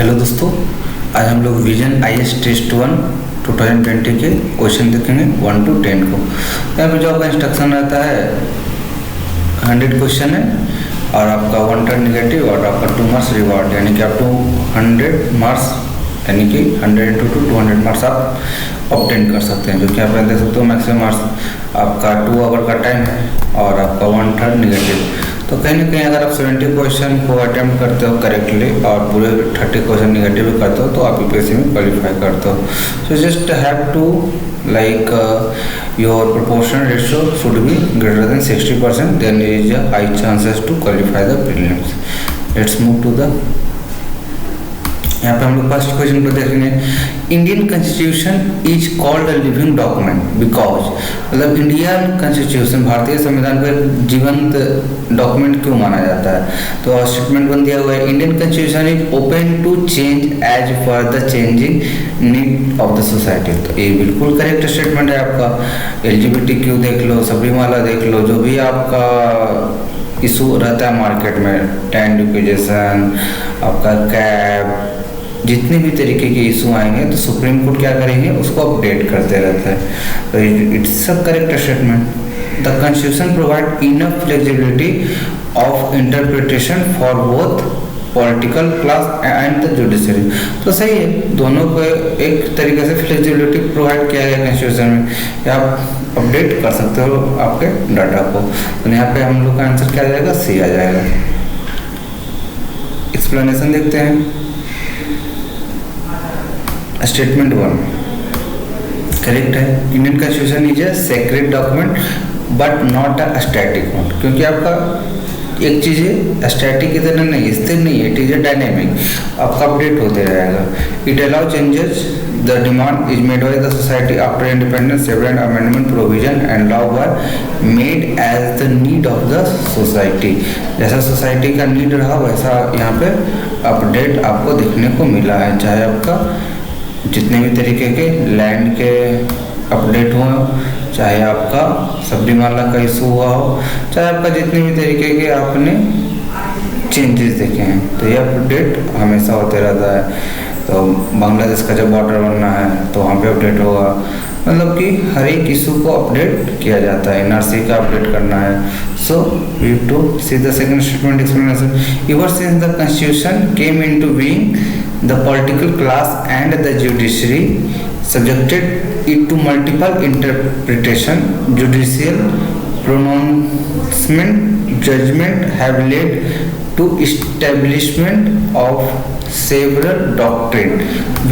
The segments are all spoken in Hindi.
हेलो दोस्तों, आज हम लोग विजन आईएएस टेस्ट 1 2020 के क्वेश्चन देखेंगे 1 to 10 को। यहाँ पे जो आपका इंस्ट्रक्शन रहता है 100 क्वेश्चन है और आपका 1 टर्न निगेटिव और आपका 2 मार्क्स रिवार्ड, यानी कि आप 100 मार्क्स यानी कि 100 into 200 मार्क्स आप ऑब्टेन कर सकते हैं। जो कि आप देख सकते हो मैक्सिमम मार्क्स आपका 2 आवर का टाइम है और आपका 1 टर्न निगेटिव। तो कहीं ना कहीं अगर आप 70 क्वेश्चन को अटेम्प्ट करते हो करेक्टली और पूरे 30 क्वेश्चन निगेटिव करते हो तो आप यूपीएससी में क्वालिफाई करते हो। So just have to like your proportion ratio should be greater than 60%, then is a high chances to qualify the prelims. Let's move to the यहाँ पे हम लोग फर्स्ट क्वेश्चन को देखेंगे। Indian constitution is called a living document because, मतलब इंडियन कॉन्स्टिट्यूशन भारतीय संविधान को एक जीवंत डॉक्यूमेंट क्यों माना जाता है? तो स्टेटमेंट बन दिया हुआ है, Indian constitution is open to change as per the changing need of the society. तो ये बिल्कुल करेक्ट स्टेटमेंट है आपका। एलजीबीटीक्यू देख लो, सबरीमाला देख लो, जो भी आपका इशू रहता है मार्केट में, टैंड एजुकेशन, आपका कैब, जितने भी तरीके के इशू आएंगे तो सुप्रीम कोर्ट क्या करेंगे, उसको अपडेट करते रहता है। तो it's a correct statement. The constitution provide enough flexibility of interpretation for both political class and the judiciary. तो सही है, दोनों को एक तरीके से फ्लेक्सिबिलिटी प्रोवाइड किया गया कॉन्स्टिट्यूशन में। आप अपडेट कर सकते हो आपके डाटा को। तो यहाँ पे हम लोग का आंसर क्या आ जाएगा, सी आ जाएगा। एक्सप्लेनेशन देखते हैं। स्टेटमेंट 1 करेक्ट है। Indian constitution is a sacred document but not a static one, क्योंकि आपका एक चीज़ है स्टैटिक की तरह नहीं, स्थिर नहीं है, इट इज अ डायनेमिक, आपका अपडेट होते रहेगा। It allow changes the demand is made by the society after independence, several amendment provision and law were made as the need of the society. जैसा सोसाइटी का नीड रहा वैसा यहाँ पे अपडेट आपको देखने को मिला है। चाहे आपका जितने भी तरीके के लैंड के अपडेट हो, चाहे आपका सबरीमाला का इशू हुआ हो, चाहे आपका जितने भी तरीके के आपने चेंजेस देखे हैं, तो ये अपडेट हमेशा होते रहता है। तो बांग्लादेश का जब बॉर्डर बनना है तो वहाँ पे अपडेट होगा, मतलब कि हर एक इशू को अपडेट किया जाता है। एनआरसी का अपडेट करना है। So we to see the second statement explanation. Ever since the constitution came into being, the political class and the judiciary subjected it to multiple interpretation, judicial pronouncement, judgment have led to establishment of several doctrine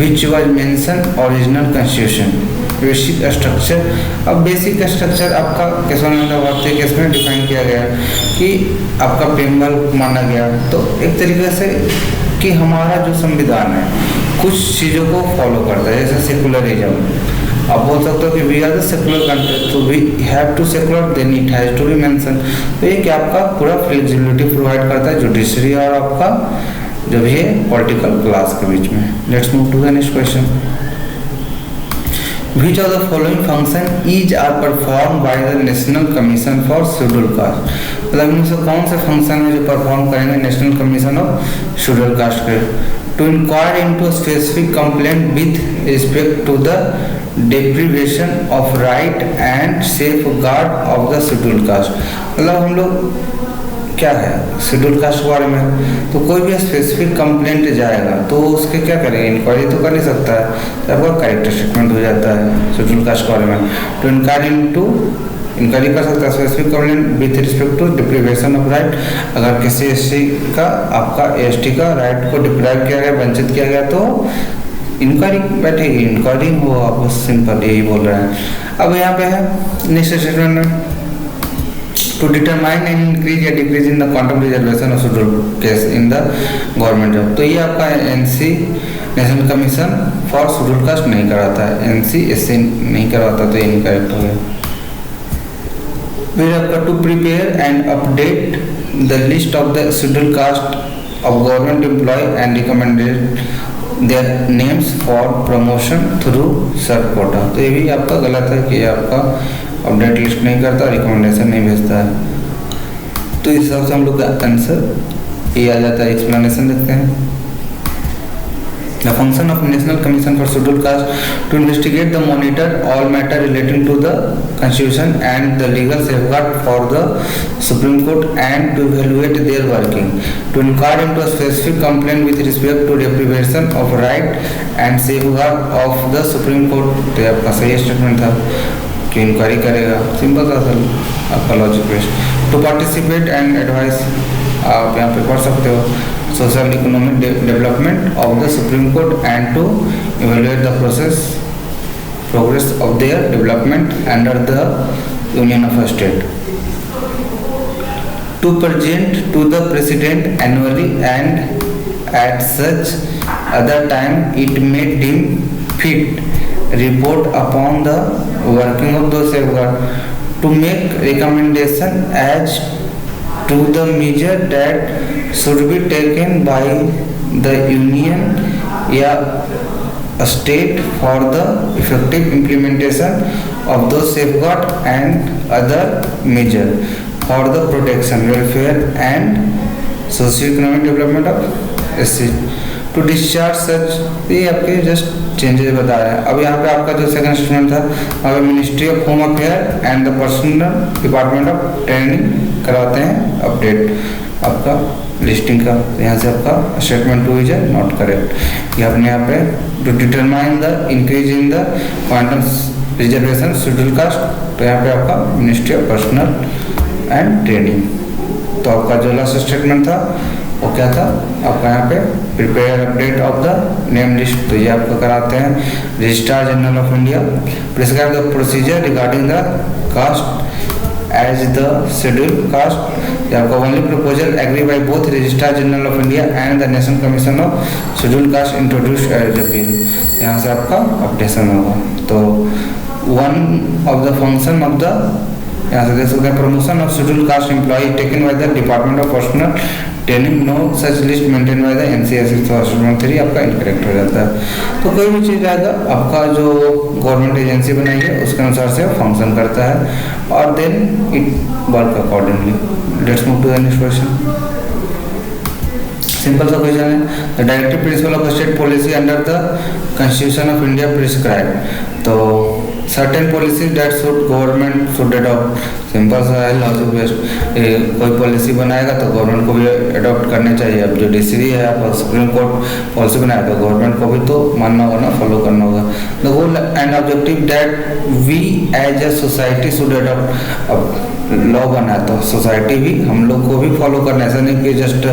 which was mentioned original constitution। Basic structure. अब बेसिक स्ट्रक्चर आपका केशवानंद भारती केस में डिफाइन किया गया कि आपका प्रेमबल माना गया। तो एक तरीके से कि हमारा जो संविधान है कुछ चीज़ों को फॉलो करता है, जैसे सेकुलरिज्म। आप बोल सकते हो कि we are the secular country, तो we have to secular, then it has to be mention. तो ये कि आपका पूरा फ्लेक्सिबिलिटी प्रोवाइड करता है जुडिशरी और आपका जो भी है पॉलिटिकल क्लास के बीच में। Let's move to the next question. Which of the following function is are performed by the National Commission for Scheduled Caste? मतलब इनमें से कौन से फंक्शन है जो परफॉर्म करेंगे national commission of schedule caste के? To inquire into specific complaint with respect to the deprivation of right and safeguard of the scheduled caste। मतलब हम लोग क्या है शेड्यूल कास्ट के बारे में, तो कोई भी स्पेसिफिक कंप्लेंट जाएगा तो उसके क्या करेंगे, इंक्वायरी तो कर नहीं सकता है, तो आपका करेक्ट स्टेटमेंट हो जाता है शेड्यूल कास्ट के बारे में। तो इंक्वायरी कर सकता है specific complaint with respect to deprivation of right. अगर किसी एससी का आपका एसटी का राइट को डिप्राइव किया गया, वंचित किया गया, तो इंक्वायरी बैठेगी, इंक्वायरी हो, आप बस सिंपल यही बोल रहे हैं। अब यहाँ पे है नेक्स्ट स्टेटमेंट में, to determine an increase या decrease in the quantum reservation of scheduled caste in the government job। तो ये आपका NC national commission for schedule caste नहीं कराता है, एनसीएससी नहीं करवाता, तो ये इनकरेक्ट हो गया। फिर आपका to prepare and update the list of the schedule caste of government employ and recommended their names for promotion through serve quota. तो ये भी आपका गलत है कि आपका अपडेट लिस्ट नहीं करता, रिकमेंडेशन नहीं भेजता है। तो इस हिसाब से हम लोग का आंसर ये आ जाता है। एक्सप्लेनेशन देखते हैं। The function of National Commission for Scheduled Caste to investigate the monitor all matter relating to the Constitution and the legal safeguard for the Supreme Court and to evaluate their working. To inquire into a specific complaint with respect to deprivation of right and safeguard of the Supreme Court. तो आपका सही स्टेटमेंट था कि इंक्वायरी करेगा, सिंपल था सर आपका logic based. To participate and advice, आप यहाँ पे पढ़ सकते हो, social economic development of the supreme Court and to evaluate the progress of their development under the union of state. To present to the president annually and at such other time it may deem fit report upon the working of the safeguard, to make recommendation as to the measure that should be taken by the union or state for the effective implementation of those safeguard and other measure for the protection, welfare and socio-economic development of SC. To discharge such, ये आपके जस्ट चेंजेस बता रहे हैं. अब यहाँ पे आपका जो सेकंड स्टेटमेंट था, अगर ministry of home affair and the personal department of training करवाते हैं अपडेट आपका लिस्टिंग का, यहाँ से आपका स्टेटमेंट 2 इज नॉट करेक्ट. ये अपने यहाँ पे to determine the increase in the quantum reservation schedule caste, तो यहाँ पे आपका ministry of personnel and training. तो आपका जो लास्ट स्टेटमेंट था वो क्या था आपका यहाँ पे prepare update of the name list, तो ये आपको कराते हैं. Registrar general of India prescribe the procedure regarding the caste as the schedule caste. आपका only proposal agree by both registrar general of India and the national commission of schedule caste introduce as a bill. यहाँ से आपका अपडेशन होगा. तो one of the function of the, यहाँ से देख सकते हैं, promotion of schedule cast employ taken by the department of personnel training, no such list maintain by the NCSC. तो स्टेटमेंट 3 आपका इनकरेक्ट हो जाता है. तो कोई भी चीज़ आएगा आपका जो गवर्नमेंट एजेंसी बनाई है उसके अनुसार से फंक्शन करता है और then it work accordingly. Let's move to the next question. Simple सा क्वेश्चन है, the directive principle of state policy under the constitution of India prescribe. तो certain policy that should government should adopt. Simple सा है, लॉजिक बेस्ड. कोई पॉलिसी बनाएगा तो गवर्नमेंट को भी अडॉप्ट करने चाहिए. अब जो डिसीजन है आप सुप्रीम कोर्ट पॉलिसी बनाया तो गवर्नमेंट को भी तो मानना होगा ना, फॉलो करना होगा. The goal and objective that we as a society should adopt. अब लॉ बना तो सोसाइटी भी हम लोग को भी फॉलो करना, ऐसा नहीं कि जस्ट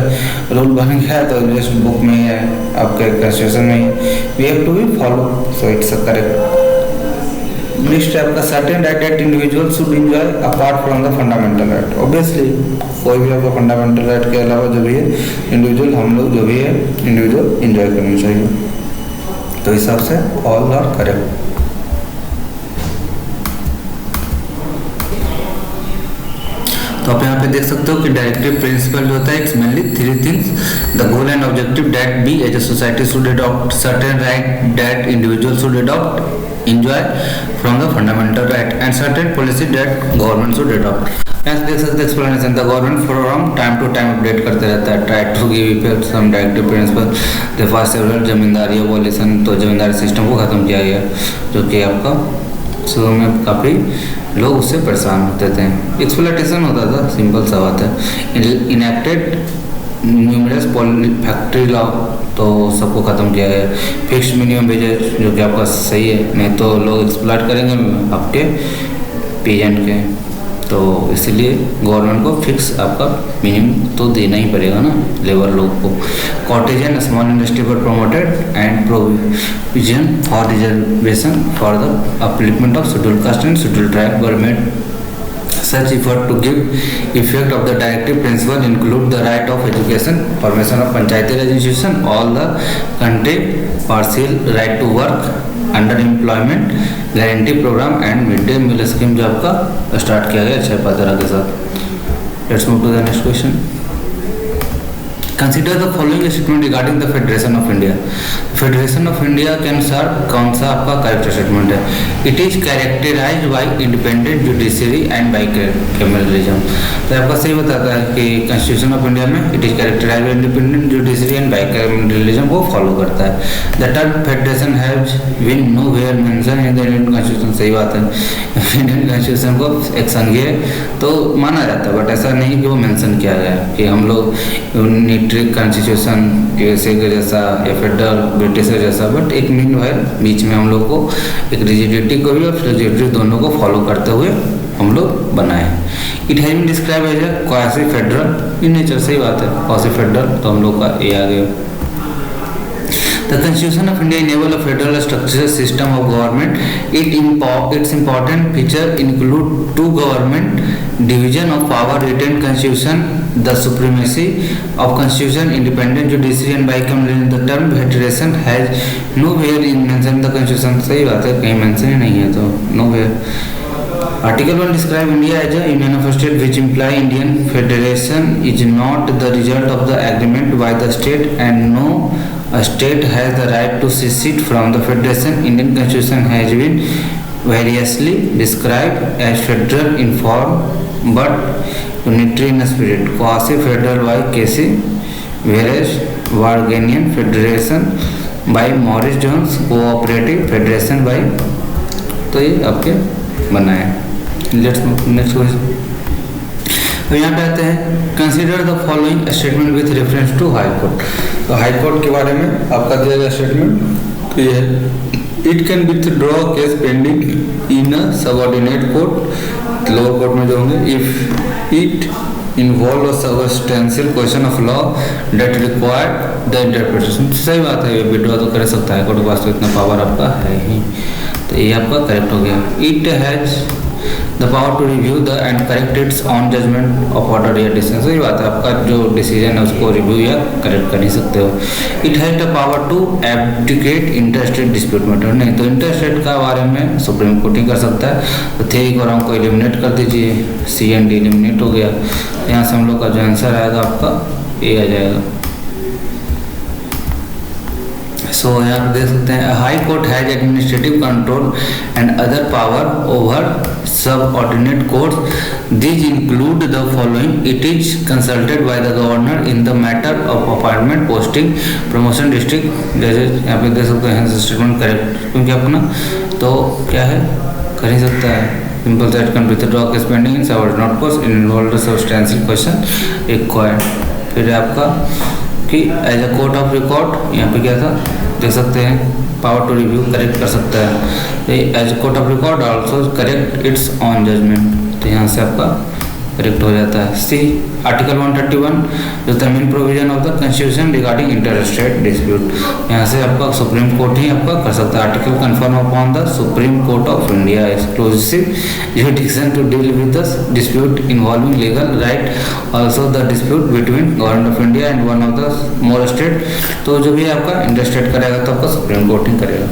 रूल बन गया तो जस्ट बुक में है आपके कॉन्स्टिट्यूशन में, we have to be follow. So it's a correct. List आपका certain right that individual should enjoy apart from the fundamental right. Obviously कोई भी आपका फंडामेंटल राइट के अलावा जो भी है इंडिविजुअल, हम लोग जो भी है इंडिविजुअल एंजॉय करना चाहिए. तो हिसाब से ऑल आर करेक्ट. तो आप यहाँ पे देख सकते हो कि डायरेक्टिव प्रिंसिपल जो होता है it's mainly 3 things. The goal and objective that we as a society should adopt certain right that individual should adopt enjoy from the fundamental right and certain policy that government should adopt. ऐसे देख सकते explanation, the government from time to time update करते रहता है, try to give effect some directive principle the first several zamindari abolition. तो जमींदारी सिस्टम को ख़त्म किया गया जो कि आपका शुरू में काफ़ी लोग उससे परेशान होते थे, एक्सप्लॉयटेशन होता था. सिंपल सा बात है. इनएक्टेड न्यूमरस फैक्ट्री लॉ, तो सबको ख़त्म किया गया. फिक्स्ड मिनिमम वेजेस जो कि आपका सही है, नहीं तो लोग एक्सप्लॉइट करेंगे आपके पेजेंट के. तो इसलिए गवर्नमेंट को फिक्स आपका मिनिमम तो देना ही पड़ेगा ना लेबर लोग को. कॉटेज एंड स्मॉल इंडस्ट्री पर promoted and provision for reservation for the upliftment of schedule cast and schedule tribe. Government such effort to give effect of the directive principle include the right of education, formation of panchayati raj institution, all the country partial right to work, under employment guarantee program and mid day meal scheme जो आपका स्टार्ट किया गया 6 के साथ. Let's move to the next question. Consider the following statement regarding the Federation of India. Federation of India के अनुसार कौन सा आपका करेक्ट स्टेटमेंट है? It is characterized by independent judiciary and by cameralism. तो आपका सही बताता है कि कॉन्स्टिट्यूशन ऑफ इंडिया में it is characterized by independent judiciary and by cameralism को फॉलो करता है। The term federation has been nowhere mention in the Indian constitution. सही बात है, इंडियन कॉन्स्टिट्यूशन को एक संघीय तो माना जाता है, बट ऐसा नहीं कि वो मेंशन किया गया कि हम लोग यूनिटरी कॉन्स्टिट्यूशन यूएसए के जैसा या फेडरल ब्रिटिश के जैसा, बट एक मीन है बीच में हम लोग को एक रिजिडिटी को भी और फ्लेक्सिबिलिटी दोनों को फॉलो करते हुए हम लोग बनाए। It has been describe as a quasi federal in nature. सही बात है, क्वासी फेडरल तो हम लोग का ये आ गया। The Constitution of India enable a federal structural system of government. Its important feature include two government division of power, written constitution, the supremacy of constitution, independent judiciary and bicameral. The term federation has nowhere in mentioned the constitution. सही बात है, कहीं मेंशन ही नहीं है तो nowhere. Article 1 describe India as a union of state, which imply Indian federation is not the result of the agreement by the state and no a state has the right to secede from the federation. Indian constitution has been variously described as federal in form but unitary in spirit. Quasi-federal by Casey, whereas Wagnerian federation by Morris Jones, cooperative federation by, तो ये आपके बना है। Next question. तो यहाँ पे आते हैं, consider the following statement with reference to high court. तो हाई कोर्ट के बारे में आपका दिया गया स्टेटमेंट तो ये है, it can withdraw case pending in a subordinate court, lower court में जो होंगे, if it involve a substantial question of law that required the interpretation. सही बात है, ये विड्रॉ तो कर सकता है, कोर्ट के पास तो इतना पावर आपका है ही, तो ये आपका करेक्ट हो गया। It has the power to review the and correct its own judgment of order या डिसीजन। सही बात है, आपका जो डिसीजन है उसको रिव्यू या करेक्ट कर नहीं सकते हो। It has the power to abdicate interstate dispute matter. नहीं तो इंटरस्टेट का बारे में सुप्रीम कोर्ट ही कर सकता है। तो थ्योरी और हमको एलिमिनेट कर दीजिए, सी एंड डी एलिमिनेट हो गया। यहाँ से हम लोग का जो आंसर आएगा आपका ए आ जाएगा। सो यहाँ पे देख सकते हैं, high court has administrative control and other power over subordinate courts. These include the following. It is consulted by the governor in the matter of appointment, posting, promotion, district. जैसे यहाँ पे देख सकते हैं स्टेटमेंट करेक्ट, क्योंकि अपना तो क्या है कर ही सकता है। Simple that can withdraw case pending in subordinate courts involve substantial question required. फिर आपका कि as a court of record, यहाँ पे क्या था देख सकते हैं, पावर टू रिव्यू करेक्ट कर सकता है। As court of record also correct its own judgment, तो यहाँ से आपका करेक्ट हो जाता है। सी आर्टिकल 131 जो the main provision of the constitution regarding interstate dispute, यहाँ से आपका सुप्रीम कोर्ट ही आपका कर सकता है। Article confirm upon the supreme court of India exclusive jurisdiction to deal with the dispute involving legal right, also the dispute between government of India and one of the more state. तो जो भी आपका इंटरस्टेट करेगा तो आपका सुप्रीम कोर्ट ही करेगा।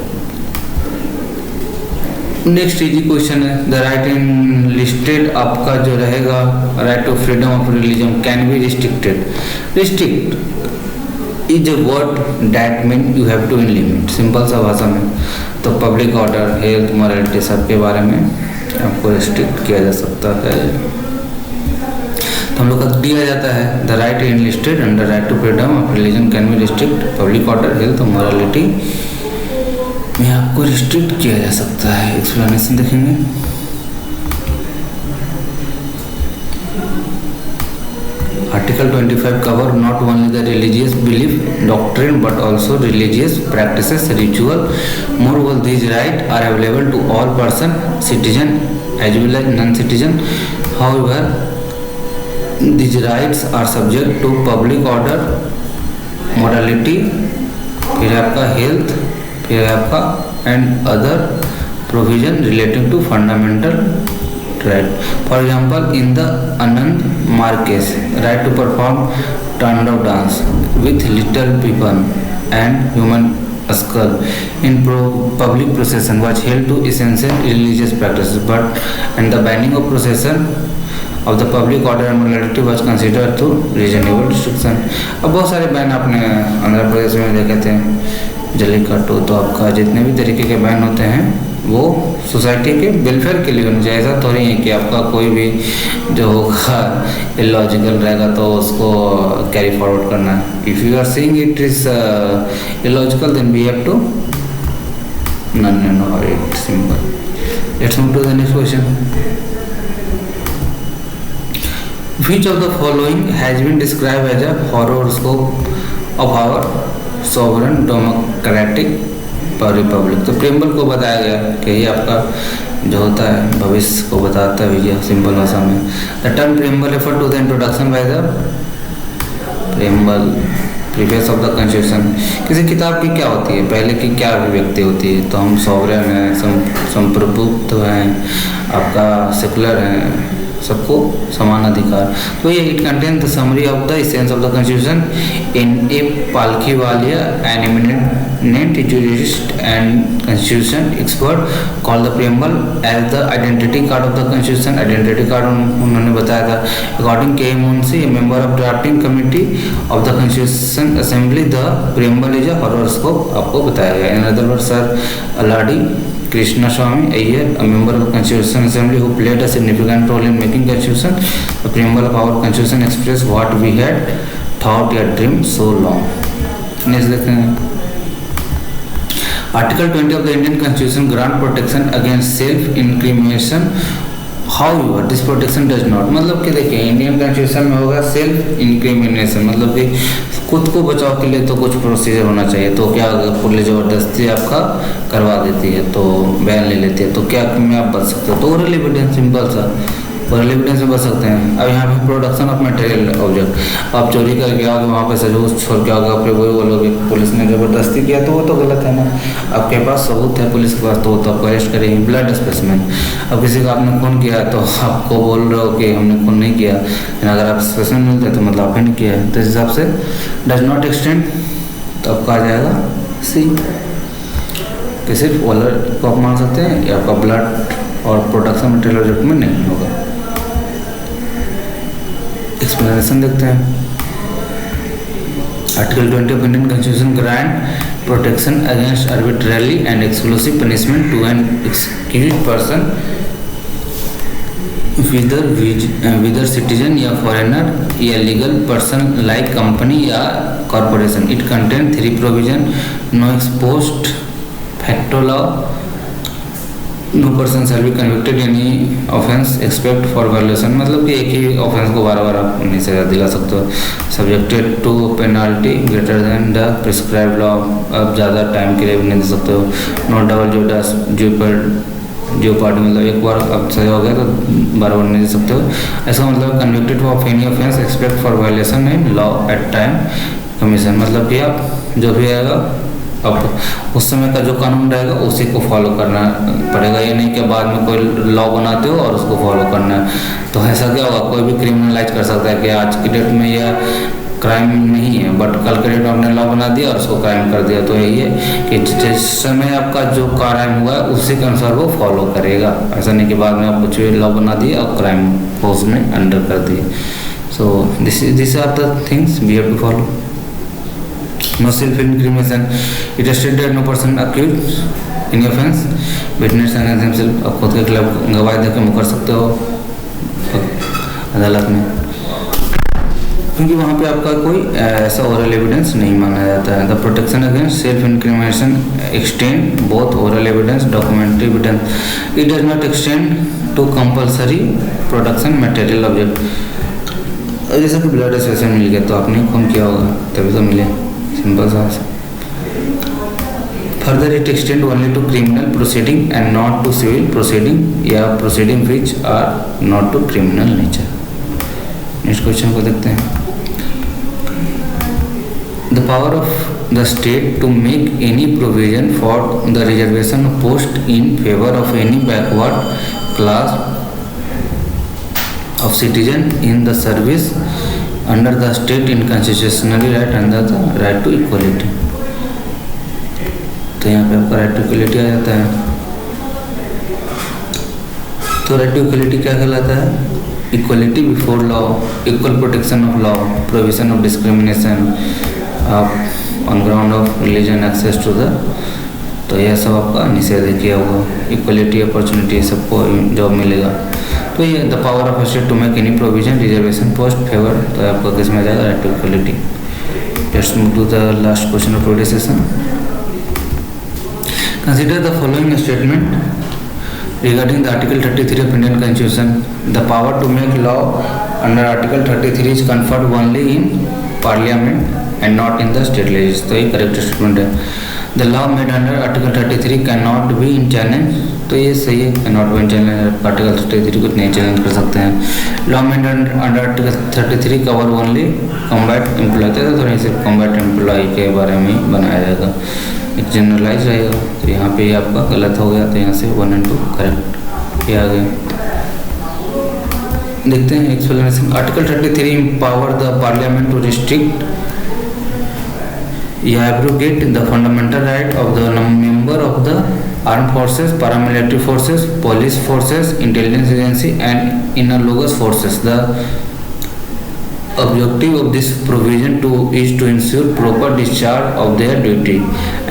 नेक्स्ट इजी क्वेश्चन है, द राइट इन लिस्टेड आपका जो रहेगा right to freedom of religion can be restricted. Restrict is a word that mean you have to in limit, simple सा भाषा में। तो पब्लिक ऑर्डर, हेल्थ, मॉरलिटी सब के बारे में आपको रिस्ट्रिक्ट किया जा सकता है। तो हम लोग का दिया जाता है, the right in listed under right to freedom of religion can be restrict public order, health और मॉरलिटी में आपको रिस्ट्रिक्ट किया जा सकता है। एक्सप्लेनेशन देखेंगे, article 25 cover not only the religious belief doctrine but also religious practices, ritual. Moreover, these rights are available to all person, citizen as well as non-citizen. However, these rights are subject to public order, morality, फिर आपका health, फिर आपका and other provision relating to fundamental right. For example, in the Anand Mark case, right to perform turn-out dance with little people and human skull in public procession was held to essential religious practices, but and the banning of procession of the public order and morality was considered to reasonable restriction. अब बहुत सारे बैन आपने आंध्र प्रदेश में देखे थे जल्लीकट्टू। तो आपका जितने भी तरीके के बैन होते हैं वो सोसाइटी के वेलफेयर के लिए होना चाहिए। ऐसा थोड़ी है कि आपका कोई भी जो होगा इलॉजिकल रहेगा तो उसको कैरी फॉरवर्ड करना है। If you are seeing it is illogical then we have to no it's simple. Let's move to the next question. Which of the following has been described as a horoscope of our sovereign democratic Republic? तो प्रेम्बल को बताया गया कि ये आपका जो होता है भविष्य को बताता है ये सिंपल भाषा में। The term preamble refer to the introduction by the preamble preface of the constitution. किसी किताब की क्या होती है, पहले की क्या अभिव्यक्ति होती है? तो हम सॉवरेन हैं, संप्रभुत्व हैं, आपका सेकुलर हैं, सबको समान अधिकार। तो ये it contain the summary of the essence of the constitution in a Palkhivala an eminent jurist and constitution expert called the preamble as the identity card of the constitution। identity card उन्होंने बताया था। according K. Munshi, a member of drafting committee of the constitution assembly, the preamble is a horoscope आपको बताया गया। in other words, Sir Aladi Krishnaswamy Iyer, a member of the constitution assembly who played a significant role in making constitution, the preamble of our constitution express what we had thought yet dreamed so long। Next देखते हैं। Article 20 of the Indian Constitution grant protection against self-incrimination. However, this protection does not, मतलब कि देखिए इंडियन कॉन्स्टिट्यूशन में होगा सेल्फ इंक्रिमिनेशन, मतलब कि खुद को बचाव के लिए तो कुछ प्रोसीजर होना चाहिए। तो क्या अगर पुलिस ज़बरदस्ती आपका करवा देती है तो बैन ले लेती है तो क्या में आप बच सकते हो? तो ओरल एविडेंस, सिंपल सा ओरल एविडेंस में बच सकते हैं। अब यहाँ पे प्रोडक्शन ऑफ मटेरियल ऑब्जेक्ट, आप चोरी करके आओगे वहाँ पे सजूस छोड़ के आओगे, फिर वही बोलोगे पुलिस ने ज़बरदस्ती किया तो वो तो गलत है ना। आपके पास सबूत है पुलिस के पास तो वो तो आपको अरेस्ट करेगी। ब्लड स्पेसिमेन, अब किसी का आपने खून किया तो आपको बोल रहे हो कि हमने खून नहीं किया, लेकिन अगर आप स्पेसिमेन मिलते हैं तो मतलब आपने नहीं किया है। तो इस हिसाब से डज नॉट एक्सटेंड, तो आपका आ जाएगा सी कि सिर्फ ओरल को आप मान सकते हैं या आपका ब्लड और प्रोडक्शन मटेरियल ऑब्जेक्ट में नहीं होगा। एक्सप्लेनेशन देखते हैं। Article 20 of Indian constitution grant protection against arbitrary and exclusive punishment to an excused person whether citizen या फॉरेनर या लीगल पर्सन लाइक कंपनी या corporation. It contain 3 provision, no ex post facto law, no person shall be convicted any offence expect for violation, मतलब कि एक ही ऑफेंस को बार बार आप नहीं सजा दिला सकते हो। Subjected to penalty greater than the prescribe law, आप ज़्यादा टाइम के लिए भी नहीं दे सकते हो। नो डबल जो पार्टी, मतलब एक बार अब सजा हो गया तो बार बार नहीं दे सकते हो। ऐसा मतलब convicted of any offence expect for violation in law at time commission, मतलब कि आप जो भी आएगा अब उस समय का जो कानून रहेगा उसी को फॉलो करना पड़ेगा। ये नहीं कि बाद में कोई लॉ बनाते हो और उसको फॉलो करना है। तो ऐसा क्या होगा, कोई भी क्रिमिनलाइज कर सकता है कि आज की डेट में यह क्राइम नहीं है बट कल के डेट में आपने लॉ बना दिया और उसको क्राइम कर दिया। तो यही है कि जिस समय आपका जो क्राइम हुआ है उसी के अनुसार वो फॉलो करेगा। ऐसा नहीं कि बाद में आप कुछ भी लॉ बना दिए और क्राइम को उसने अंडर कर दिए। So this are the things we have to follow. No self-incrimination. It is stated that no person accused in offence witness against himself। आप खुद के खिलाफ गवाही देकर मुकर सकते हो अदालत में, क्योंकि वहाँ पे आपका कोई ऐसा ओरल एविडेंस नहीं माना जाता है। The protection against self incrimination extend both oral evidence documentary evidence. It does not extend to compulsory production material object. जैसे कि ब्लड स्पेसिमेन मिल गया तो आपने खून किया होगा तभी तो मिले, सिंपल सा। Further it extend only to criminal proceeding and not to civil proceeding या proceeding which are not to criminal nature. Next question को देखते हैं। The power of the state to make any provision for the reservation of post in favour of any backward class of citizen in the service under the state in constitutionally right under the right to equality। तो यहाँ पे आपका राइट टू इक्वलिटी आ जाता है। तो राइट टू इक्वलिटी क्या कहलाता है? Equality before law, equal protection of law, provision of discrimination, आप on ground of religion access to the, तो यह सब आपका निषेध किया हुआ। इक्वलिटी अपॉर्चुनिटी सबको जॉब मिलेगा। तो ये the power of state to make any provision reservation post favour, तो आपका किस में जाएगा, right to equality. Let's move to the last question of today session. Consider the following statement regarding the Article 33 of Indian Constitution. The power to make law under Article 33 is conferred only in Parliament and not in the state legislature. तो ये करेक्ट स्टेटमेंट है। The law made under Article 33 cannot be in challenge, तो ये सही है, cannot be in challenge। Article 33 को नहीं चैलेंज कर सकते हैं। Law made under Article 33 cover only combat employee, तो थोड़ी सी combat employee के बारे में बनाया जाएगा, एक जनरलाइज रहेगा। तो यहाँ पे आपका गलत हो गया, तो यहाँ से 1 and 2 करेक्ट ये आ गया। देखते हैं explanation. Article 33 empower the parliament to restrict या abrogate the fundamental right of the member of the arm forces, paramilitary forces, police forces, intelligence agency and analogous forces. The objective of this provision is to ensure proper discharge of their duty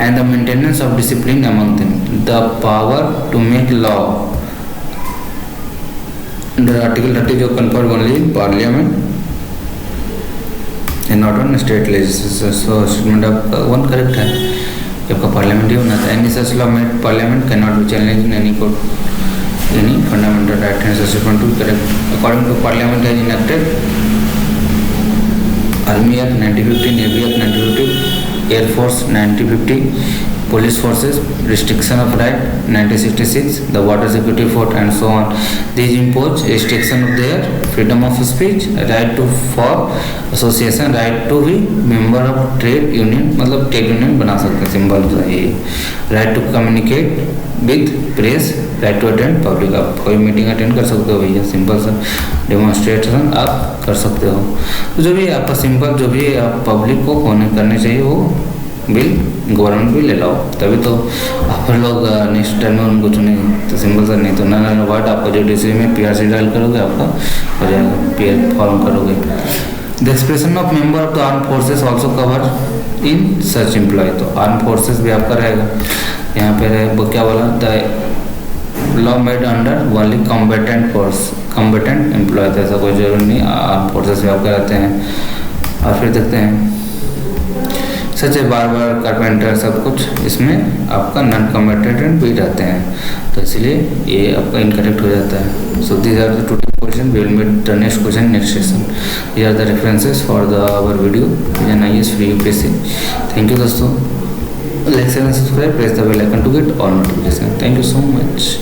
and the maintenance of discipline among them. The power to make law under Article 30 जो conferred only in Parliament and not on state legislature. So statement आपका 1 correct है, आपका पार्लियामेंट ही होना था। Any such law made Parliament cannot be challenged in any court, any fundamental right. And statement 2 correct. According to Parliament has enacted Army Act 1950, Navy Act 1950, Air Force 1950, Police Forces, Restriction of Right 1966, the Water Security Act and so on. These impose restriction of their freedom of speech, right to for association, right to be member of trade union, मतलब trade union बना सकते हैं, सिंबल ये, right to communicate with press, right to attend public. आप कोई मीटिंग अटेंड कर सकते हो भैया, सिंपल सा डेमोन्स्ट्रेशन आप कर सकते हो। तो जो भी आपका सिंपल जो भी आप पब्लिक को होने करने चाहिए वो बिल गवर्नमेंट भी ले लाओ, तभी तो आप लोग नेक्स्ट टाइम में उनको चुनेंगे। तो सिंपल सा नहीं तो ना वर्ड आपको जो डिसीजन में PRC डायल करोगे आपका हो जाएगा, PR फॉर्म करोगे। The expression of member of the arm forces also cover in such employ, तो आर्म फोर्सेस भी आपका रहेगा। यहाँ पे वो क्या बोला, the law made under only combatant force, combatant employ, तो ऐसा कोई जरूरी नहीं, आर्म फोर्सेस भी आपके रहते हैं। और फिर देखते हैं सच बार्बर, कारपेंटर, सब कुछ इसमें आपका नॉन कॉम्बेटेंट भी रहते हैं, तो इसलिए ये आपका इनकरेक्ट हो जाता है। So these are the today question, we will make the next question next session. These are the references for the our video vision IAS free UPSC। Thank you दोस्तों, like share and subscribe, press the bell icon to get all notification. Thank you so much.